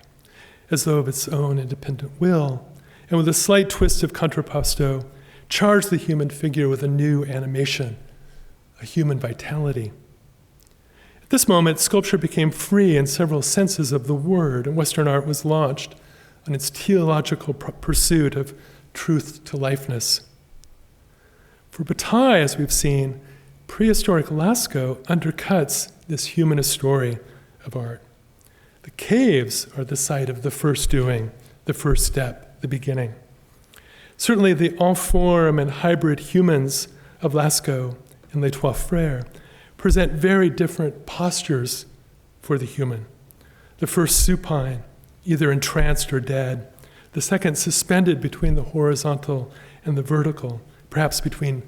as though of its own independent will, and with a slight twist of contrapposto, charged the human figure with a new animation, a human vitality. At this moment, sculpture became free in several senses of the word, and Western art was launched on its teleological pursuit of truth to lifeness. For Bataille, as we've seen, prehistoric Lascaux undercuts this humanist story of art. The caves are the site of the first doing, the first step, the beginning. Certainly the informe and hybrid humans of Lascaux and Les Trois Frères present very different postures for the human. The first supine, either entranced or dead. The second suspended between the horizontal and the vertical, perhaps between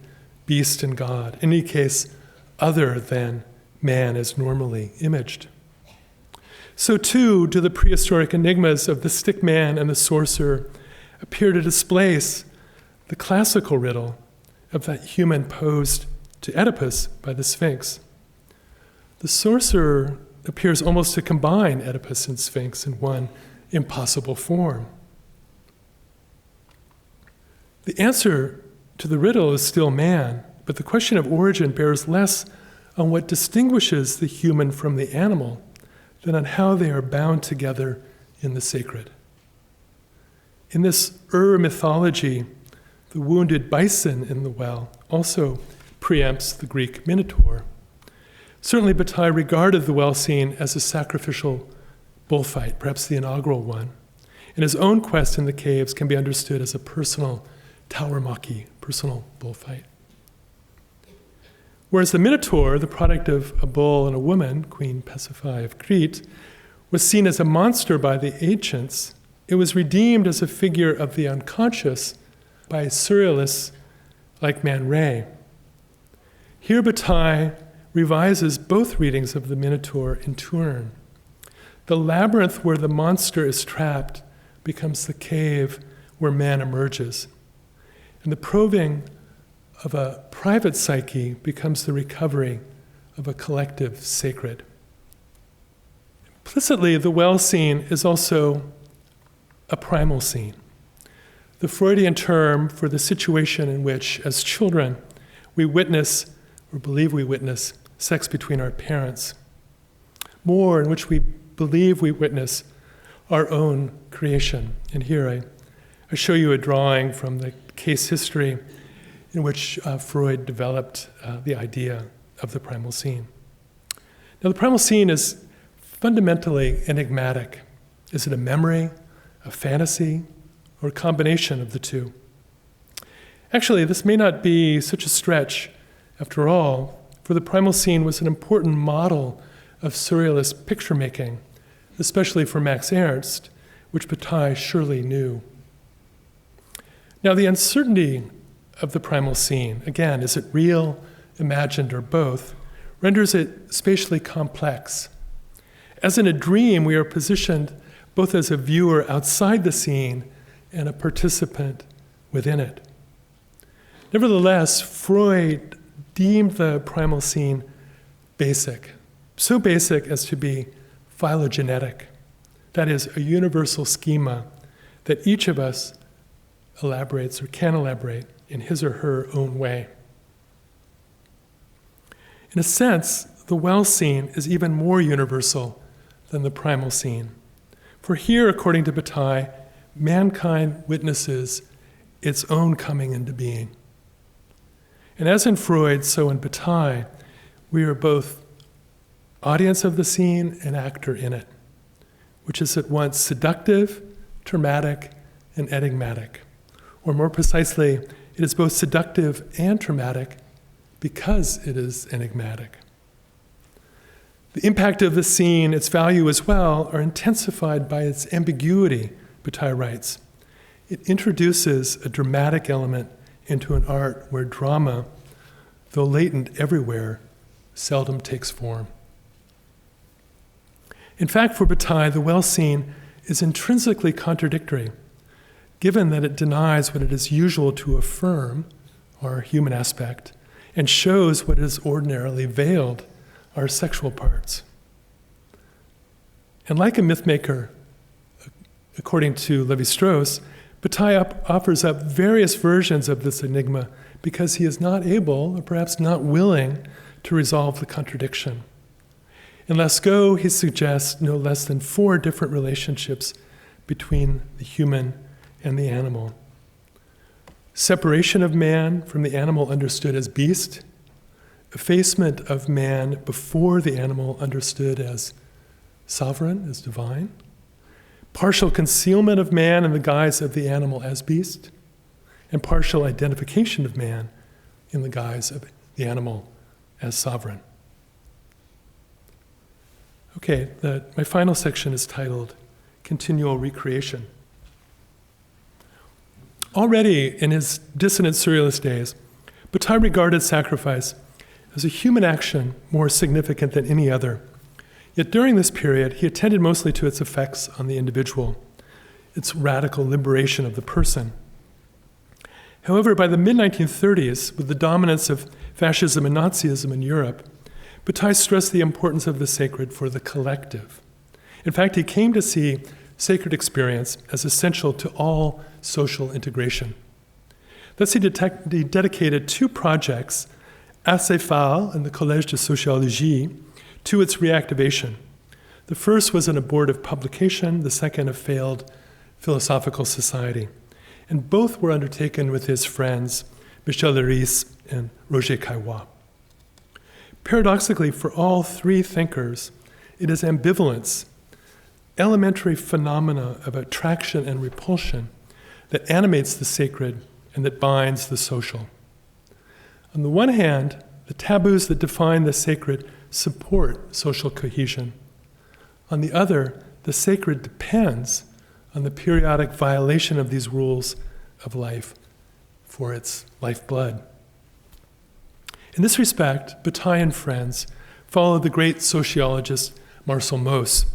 beast and God. In any case, other than man as normally imaged. So too do the prehistoric enigmas of the stick man and the sorcerer appear to displace the classical riddle of that human posed to Oedipus by the Sphinx. The sorcerer appears almost to combine Oedipus and Sphinx in one impossible form. The answer to the riddle is still man, but the question of origin bears less on what distinguishes the human from the animal than on how they are bound together in the sacred. In this mythology, the wounded bison in the well also preempts the Greek Minotaur. Certainly Bataille regarded the well scene as a sacrificial bullfight, perhaps the inaugural one, and his own quest in the caves can be understood as a personal tauromachy, personal bullfight. Whereas the Minotaur, the product of a bull and a woman, Queen Pasiphae of Crete, was seen as a monster by the ancients, it was redeemed as a figure of the unconscious by surrealists like Man Ray. Here Bataille revises both readings of the Minotaur in turn. The labyrinth where the monster is trapped becomes the cave where man emerges. And the probing of a private psyche becomes the recovery of a collective sacred. Implicitly, the well scene is also a primal scene, the Freudian term for the situation in which, as children, we witness or believe we witness sex between our parents, more in which we believe we witness our own creation. And here I show you a drawing from the case history in which Freud developed the idea of the primal scene. Now, the primal scene is fundamentally enigmatic. Is it a memory, a fantasy, or a combination of the two? Actually, this may not be such a stretch after all, for the primal scene was an important model of surrealist picture making, especially for Max Ernst, which Bataille surely knew. Now, the uncertainty of the primal scene, again, is it real, imagined, or both, renders it spatially complex. As in a dream, we are positioned both as a viewer outside the scene and a participant within it. Nevertheless, Freud deemed the primal scene basic, so basic as to be phylogenetic, that is, a universal schema that each of us elaborates or can elaborate in his or her own way. In a sense, the well scene is even more universal than the primal scene. For here, according to Bataille, mankind witnesses its own coming into being. And as in Freud, so in Bataille, we are both audience of the scene and actor in it, which is at once seductive, traumatic, and enigmatic. Or more precisely, it is both seductive and traumatic because it is enigmatic. The impact of the scene, its value as well, are intensified by its ambiguity, Bataille writes. It introduces a dramatic element into an art where drama, though latent everywhere, seldom takes form. In fact, for Bataille, the well scene is intrinsically contradictory, given that it denies what it is usual to affirm, our human aspect, and shows what is ordinarily veiled, our sexual parts. And like a mythmaker, according to Lévi-Strauss, Bataille offers up various versions of this enigma because he is not able, or perhaps not willing, to resolve the contradiction. In Lascaux, he suggests no less than 4 different relationships between the human and the animal. Separation of man from the animal understood as beast, effacement of man before the animal understood as sovereign, as divine, partial concealment of man in the guise of the animal as beast, and partial identification of man in the guise of the animal as sovereign. Okay, my final section is titled Continual Recreation. Already in his dissonant surrealist days, Bataille regarded sacrifice as a human action more significant than any other. Yet during this period, he attended mostly to its effects on the individual, its radical liberation of the person. However, by the mid-1930s, with the dominance of fascism and Nazism in Europe, Bataille stressed the importance of the sacred for the collective. In fact, he came to see sacred experience as essential to all social integration. Thus, he dedicated 2 projects, Acéphale and the Collège de Sociologie, to its reactivation. The first was an abortive publication, the second a failed philosophical society. And both were undertaken with his friends, Michel Leiris and Roger Caillois. Paradoxically, for all 3 thinkers, it is ambivalence, elementary phenomena of attraction and repulsion, that animates the sacred and that binds the social. On the one hand, the taboos that define the sacred support social cohesion. On the other, the sacred depends on the periodic violation of these rules of life for its lifeblood. In this respect, Bataille and friends followed the great sociologist Marcel Mauss,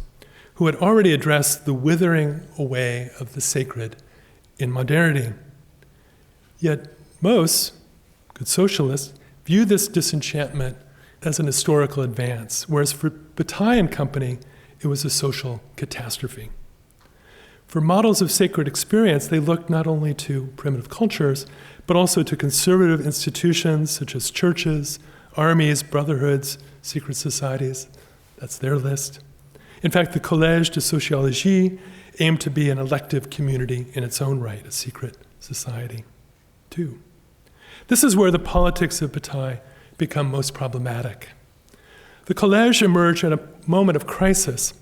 who had already addressed the withering away of the sacred in modernity. Yet Mauss, good socialist, viewed this disenchantment as an historical advance, whereas for Bataille and company, it was a social catastrophe. For models of sacred experience, they looked not only to primitive cultures, but also to conservative institutions such as churches, armies, brotherhoods, secret societies. That's their list. In fact, the Collège de Sociologie aimed to be an elective community in its own right, a secret society, too. This is where the politics of Bataille become most problematic. The Collège emerged at a moment of crisis.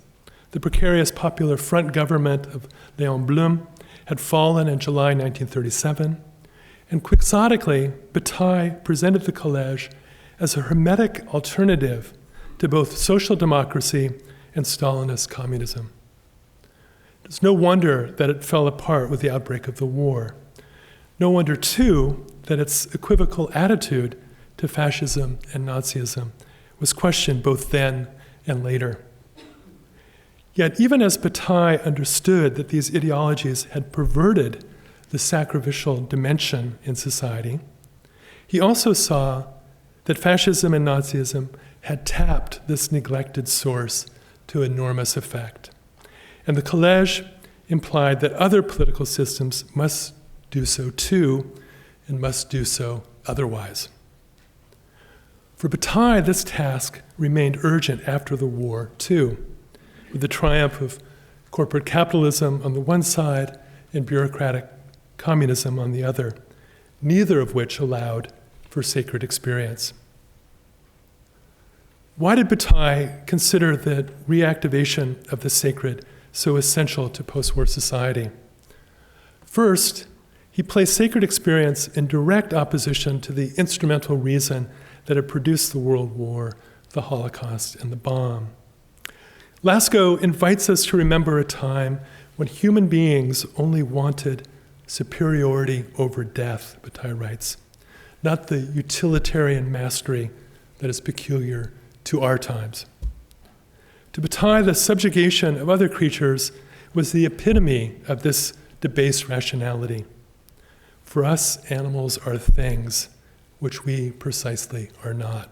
The precarious Popular Front government of Léon Blum had fallen in July 1937, and quixotically, Bataille presented the Collège as a hermetic alternative to both social democracy and Stalinist communism. It's no wonder that it fell apart with the outbreak of the war. No wonder, too, that its equivocal attitude to fascism and Nazism was questioned both then and later. Yet even as Bataille understood that these ideologies had perverted the sacrificial dimension in society, he also saw that fascism and Nazism had tapped this neglected source to enormous effect. And the Collège implied that other political systems must do so too, and must do so otherwise. For Bataille, this task remained urgent after the war, too, with the triumph of corporate capitalism on the one side and bureaucratic communism on the other, neither of which allowed for sacred experience. Why did Bataille consider the reactivation of the sacred so essential to post-war society? First, he placed sacred experience in direct opposition to the instrumental reason that had produced the World War, the Holocaust, and the bomb. Lascaux invites us to remember a time when human beings only wanted superiority over death, Bataille writes, not the utilitarian mastery that is peculiar to our times. To Bataille, the subjugation of other creatures was the epitome of this debased rationality. For us, animals are things which we precisely are not.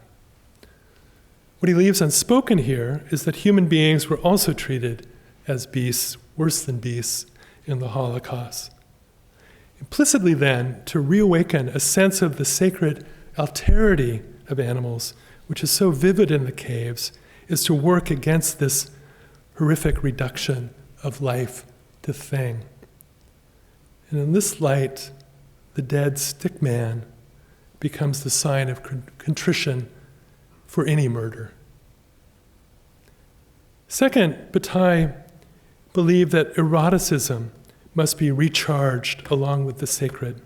What he leaves unspoken here is that human beings were also treated as beasts, worse than beasts, in the Holocaust. Implicitly then, to reawaken a sense of the sacred alterity of animals, which is so vivid in the caves, is to work against this horrific reduction of life to thing. And in this light, the dead stick man becomes the sign of contrition for any murder. Second, Bataille believed that eroticism must be recharged along with the sacred.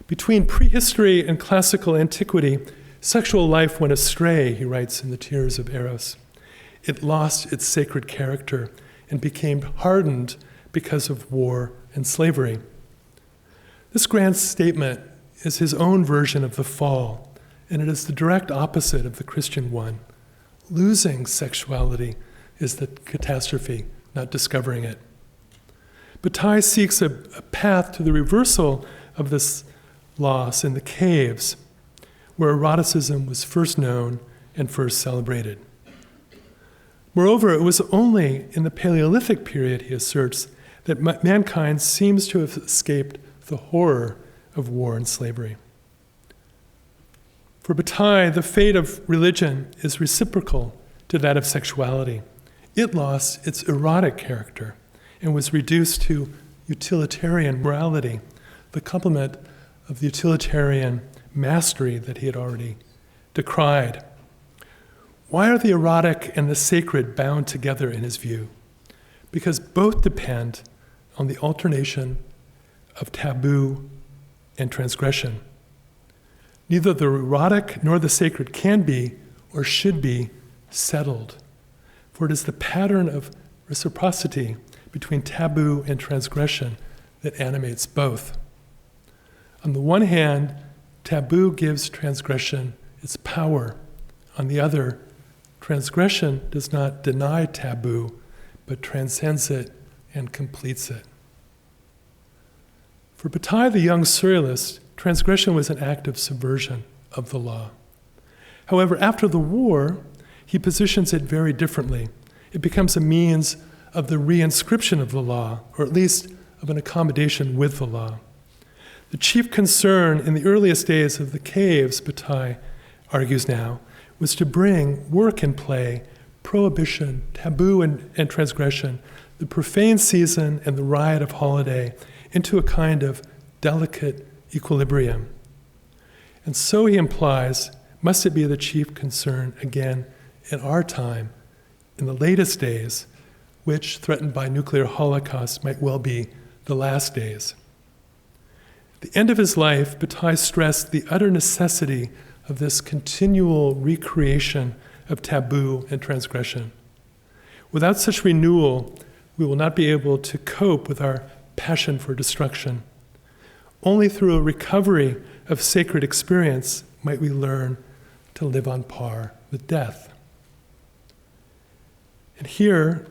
Between prehistory and classical antiquity, sexual life went astray, he writes in The Tears of Eros. It lost its sacred character and became hardened because of war and slavery. This grand statement is his own version of the fall, and it is the direct opposite of the Christian one. losing sexuality is the catastrophe, not discovering it. Bataille seeks a path to the reversal of this loss in the caves, where eroticism was first known and first celebrated. Moreover, it was only in the Paleolithic period, he asserts, that mankind seems to have escaped the horror of war and slavery. For Bataille, the fate of religion is reciprocal to that of sexuality. It lost its erotic character and was reduced to utilitarian morality, the complement of the utilitarian mastery that he had already decried. Why are the erotic and the sacred bound together in his view? Because both depend on the alternation of taboo and transgression. Neither the erotic nor the sacred can be or should be settled, for it is the pattern of reciprocity between taboo and transgression that animates both. On the one hand, taboo gives transgression its power. On the other, transgression does not deny taboo, but transcends it and completes it. For Bataille, the young surrealist, transgression was an act of subversion of the law. However, after the war, he positions it very differently. It becomes a means of the reinscription of the law, or at least of an accommodation with the law. The chief concern in the earliest days of the caves, Bataille argues now, was to bring work and play, prohibition, taboo and transgression, the profane season and the riot of holiday into a kind of delicate equilibrium. And so he implies, must it be the chief concern again in our time, in the latest days, which, threatened by nuclear holocaust, might well be the last days. At the end of his life, Bataille stressed the utter necessity of this continual recreation of taboo and transgression. Without such renewal, we will not be able to cope with our passion for destruction. Only through a recovery of sacred experience might we learn to live on par with death. And here,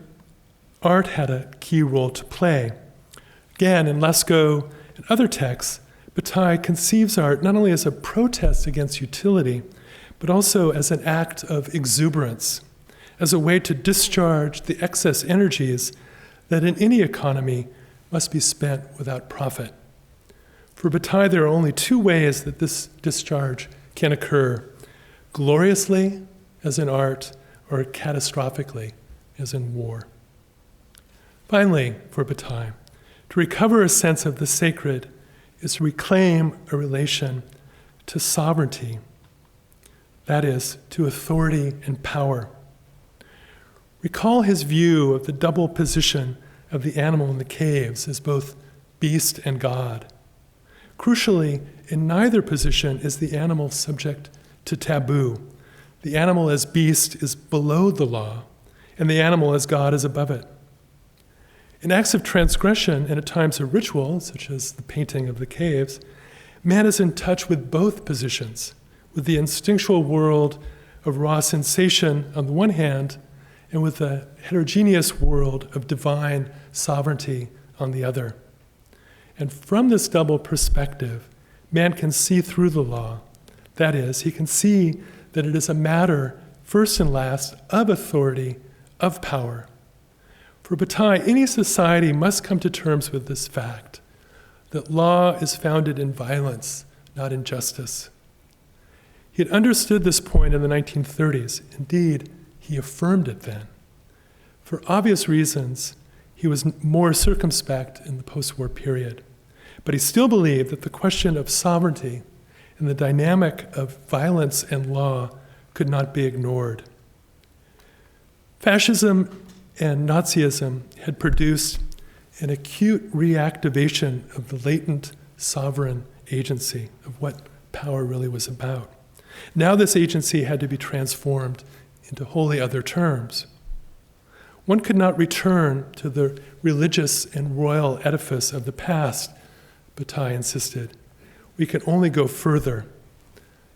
art had a key role to play. Again, in Lascaux and other texts, Bataille conceives art not only as a protest against utility, but also as an act of exuberance, as a way to discharge the excess energies that in any economy must be spent without profit. For Bataille, there are only two ways that this discharge can occur: gloriously, as in art, or catastrophically, as in war. Finally, for Bataille, to recover a sense of the sacred is to reclaim a relation to sovereignty, that is, to authority and power. Recall his view of the double position of the animal in the caves as both beast and god. Crucially, in neither position is the animal subject to taboo. The animal as beast is below the law, and the animal as god is above it. In acts of transgression and at times of ritual, such as the painting of the caves, man is in touch with both positions, with the instinctual world of raw sensation on the one hand, and with the heterogeneous world of divine sovereignty on the other. And from this double perspective, man can see through the law. That is, he can see that it is a matter, first and last, of authority, of power. For Bataille, any society must come to terms with this fact, that law is founded in violence, not in justice. He had understood this point in the 1930s. Indeed, he affirmed it then. For obvious reasons, he was more circumspect in the post-war period. But he still believed that the question of sovereignty and the dynamic of violence and law could not be ignored. Fascism and Nazism had produced an acute reactivation of the latent sovereign agency of what power really was about. Now this agency had to be transformed into wholly other terms. One could not return to the religious and royal edifice of the past, Bataille insisted. We could only go further.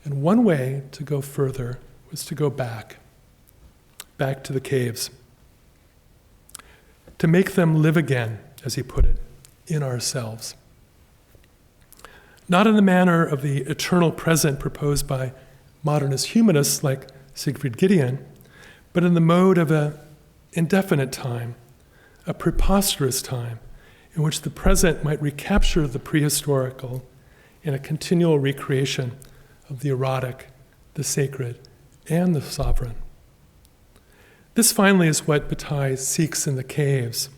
And one way to go further was to go back. back to the caves, to make them live again, as he put it, in ourselves. Not in the manner of the eternal present proposed by modernist humanists like Siegfried Gideon, but in the mode of an indefinite time, a preposterous time, in which the present might recapture the prehistorical in a continual recreation of the erotic, the sacred, and the sovereign. This finally is what Bataille seeks in the caves.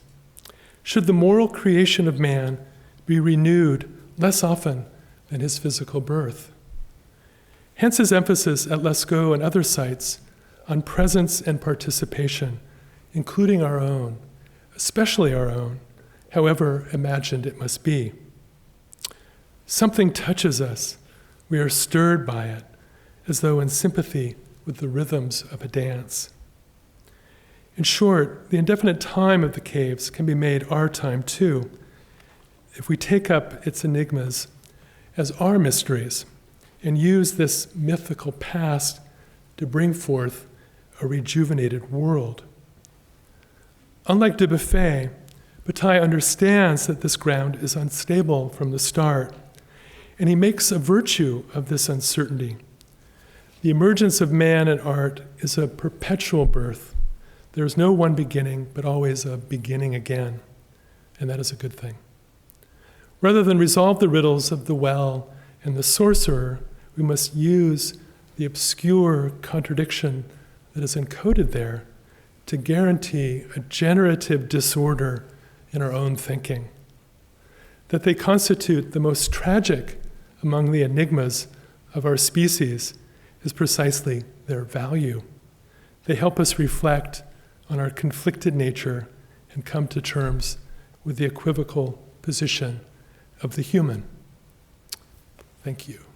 Should the moral creation of man be renewed less often than his physical birth? Hence his emphasis at Lascaux and other sites on presence and participation, including our own, especially our own, however imagined it must be. Something touches us. We are stirred by it, as though in sympathy with the rhythms of a dance. In short, the indefinite time of the caves can be made our time too, if we take up its enigmas as our mysteries and use this mythical past to bring forth a rejuvenated world. Unlike de Buffet, Bataille understands that this ground is unstable from the start, and he makes a virtue of this uncertainty. The emergence of man and art is a perpetual birth. There is no one beginning, but always a beginning again, and that is a good thing. Rather than resolve the riddles of the well and the sorcerer, we must use the obscure contradiction that is encoded there to guarantee a generative disorder in our own thinking. That they constitute the most tragic among the enigmas of our species is precisely their value. They help us reflect on our conflicted nature and come to terms with the equivocal position of the human. Thank you.